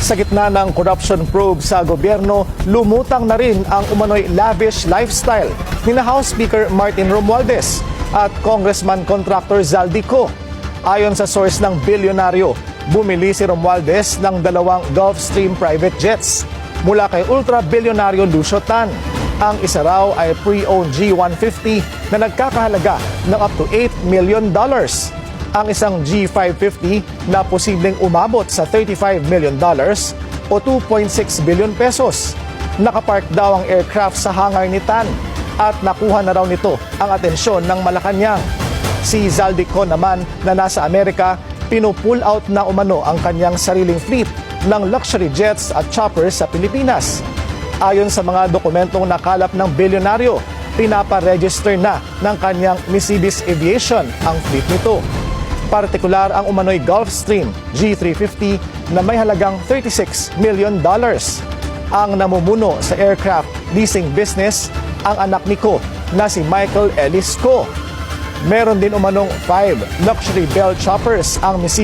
Sa gitna ng corruption probe sa gobyerno, lumutang na rin ang umano'y lavish lifestyle ni na House Speaker Martin Romualdez at Congressman Contractor Zaldico. Ayon sa source ng bilyonaryo, bumili si Romualdez ng 2 Gulfstream private jets mula kay ultra-bilyonaryo Lucio Tan. Ang isa raw ay pre-owned G150 na nagkakahalaga ng up to $8 million. Ang isang G550 na posibleng umabot sa $35 million o 2.6 billion pesos. Nakapark daw ang aircraft sa hangar ni Tan at nakuha na raw nito ang atensyon ng Malacanang. Si Zaldico naman na nasa Amerika, pinupull out na umano ang kanyang sariling fleet ng luxury jets at choppers sa Pilipinas. Ayon sa mga dokumentong nakalap ng bilyonaryo, pinapa-register na ng kanyang Misibis Aviation ang fleet nito. Partikular ang umano'y Gulfstream G350 na may halagang $36 million. Ang namumuno sa aircraft leasing business ang anak ni Ko na si Michael Ellis Ko. Meron din umanong 5 luxury Bell choppers ang Misibis